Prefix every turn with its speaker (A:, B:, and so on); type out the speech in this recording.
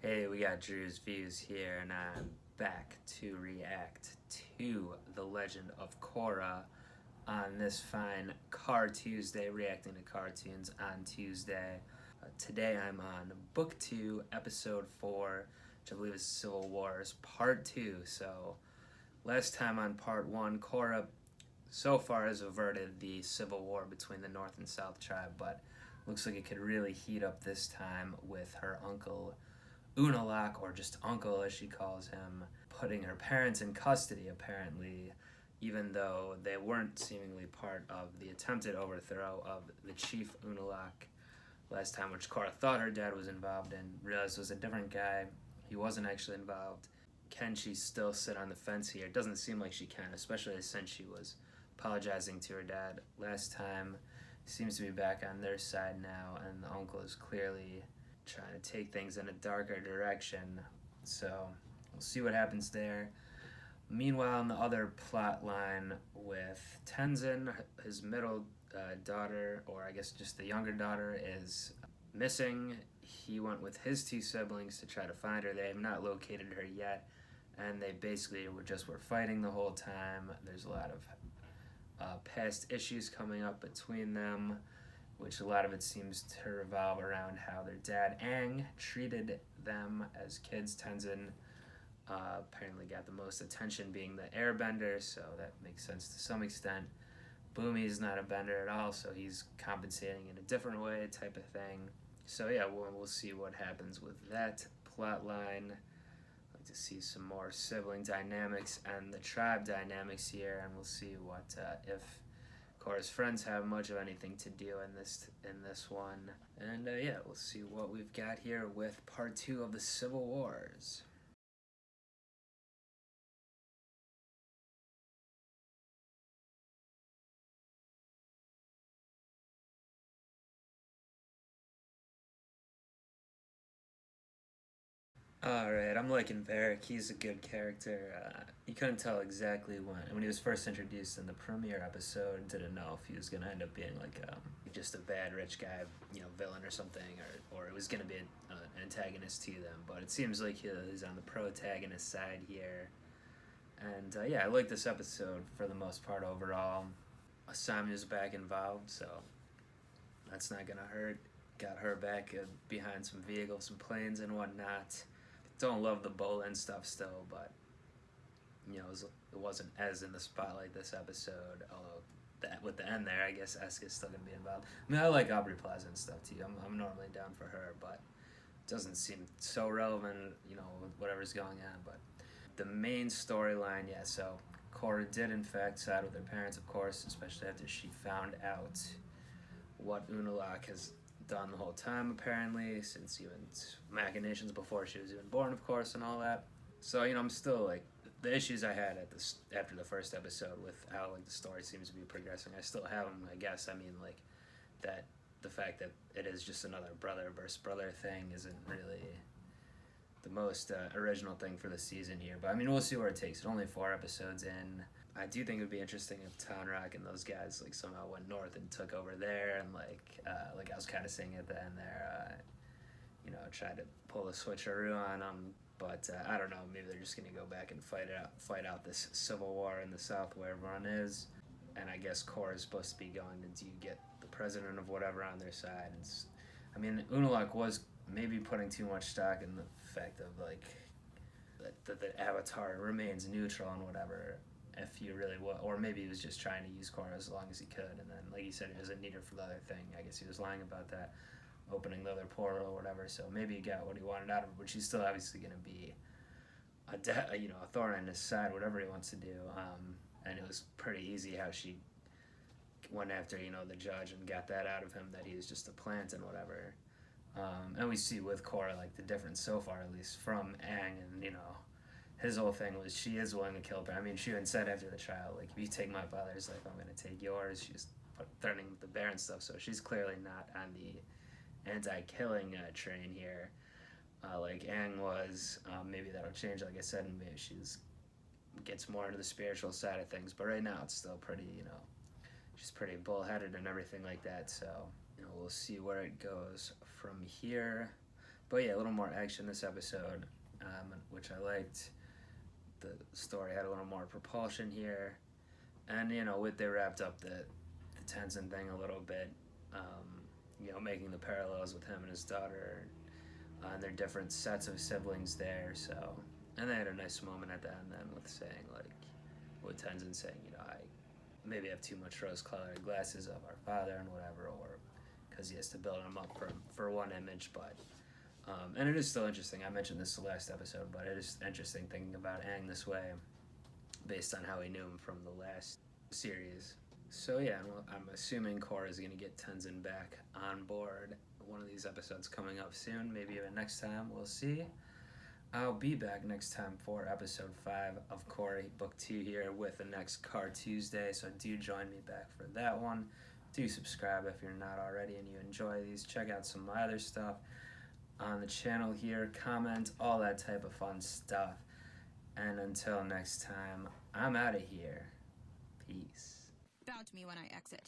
A: Hey, we got Drewz Viewz here, and I'm back to react to The Legend of Korra on this fine Car Tuesday, reacting to cartoons on Tuesday. Today I'm on Book 2, Episode 4, which I believe is Civil Wars Part 2. So, last time on Part 1, Korra so far has averted the civil war between the North and South tribe, but looks like it could really heat up this time with her uncle Unalaq, or just uncle as she calls him, putting her parents in custody apparently, even though they weren't seemingly part of the attempted overthrow of the chief Unalaq last time, which Korra thought her dad was involved in, realized was a different guy. He wasn't actually involved. Can she still sit on the fence here? It doesn't seem like she can, especially since she was apologizing to her dad last time. Seems to be back on their side now, and the uncle is clearly trying to take things in a darker direction. So we'll see what happens there. Meanwhile, in the other plot line with Tenzin, his middle daughter, or I guess just the younger daughter, is missing. He went with his two siblings to try to find her. They have not located her yet, and they basically were fighting the whole time. There's a lot of past issues coming up between them, which a lot of it seems to revolve around how their dad, Aang, treated them as kids. Tenzin apparently got the most attention being the airbender, so that makes sense to some extent. Bumi's not a bender at all, so he's compensating in a different way type of thing. So yeah, we'll see what happens with that plot line. I'd like to see some more sibling dynamics and the tribe dynamics here, and we'll see what if Korra's friends have much of anything to do in this one. And yeah, we'll see what we've got here with part 2 of the Civil Wars. Alright, I'm liking Varric. He's a good character. You couldn't tell exactly when he was first introduced in the premiere episode. Didn't know if he was going to end up being like just a bad rich guy, villain or something, or it was going to be an antagonist to them. But it seems like he's on the protagonist side here. And yeah, I like this episode for the most part overall. Asamu's back involved, so that's not going to hurt. Got her back behind some vehicles, some planes and whatnot. Don't love the Bolin stuff still, but it wasn't as in the spotlight this episode. Although with the end there, I guess Eska's still gonna be involved. I mean, I like Aubrey Plaza and stuff too. I'm normally down for her, but it doesn't seem so relevant, with whatever's going on. But the main storyline, yeah. So Korra did in fact side with her parents, of course, especially after she found out what Unalaq has done the whole time, apparently, since even machinations before she was even born, of course, and all that. So I'm still like the issues I had after the first episode with how the story seems to be progressing. I still have them, I guess. I mean, like that the fact that it is just another brother versus brother thing isn't really the most original thing for the season here. But I mean, we'll see where it takes. It's only 4 episodes in. I do think it would be interesting if Tonraq and those guys somehow went north and took over there, and like I was kind of saying at the end there, tried to pull a switcheroo on them. But I don't know. Maybe they're just gonna go back and fight out this civil war in the South where everyone is. And I guess Korra is supposed to be going to get the president of whatever on their side. I mean, Unalaq was maybe putting too much stock in the fact of that the Avatar remains neutral and whatever. If you really would, or maybe he was just trying to use Korra as long as he could, and then, like he said, he doesn't need her for the other thing. I guess he was lying about that, opening the other portal or whatever. So maybe he got what he wanted out of her, but she's still obviously going to be a thorn in his side, whatever he wants to do. And it was pretty easy how she went after the judge and got that out of him, that he was just a plant and whatever. And we see with Korra the difference so far, at least from Aang, and his whole thing was she is willing to kill her. I mean, she even said after the trial, if you take my father's life, I'm going to take yours. She was threatening with the bear and stuff, so she's clearly not on the anti-killing train here, like Aang was. Maybe that'll change, like I said, and maybe she gets more into the spiritual side of things. But right now, it's still pretty, she's pretty bullheaded and everything like that. So, we'll see where it goes from here. But yeah, a little more action this episode, which I liked. The story had a little more propulsion here, and they wrapped up the Tenzin thing a little bit. Making the parallels with him and his daughter, and their different sets of siblings there. So, and they had a nice moment at the end then with saying with Tenzin saying, I maybe have too much rose-colored glasses of our father and whatever, or because he has to build him up for one image, but. And it is still interesting. I mentioned this the last episode, but it is interesting thinking about Aang this way based on how he knew him from the last series. So yeah, I'm assuming Korra is going to get Tenzin back on board. One of these episodes coming up soon, maybe even next time. We'll see. I'll be back next time for episode 5 of Korra Book 2 here with the next Car Tuesday, so do join me back for that one. Do subscribe if you're not already and you enjoy these. Check out some of my other stuff on the channel here, comment, all that type of fun stuff. And until next time, I'm out of here. Peace.
B: Bow to me when I exit.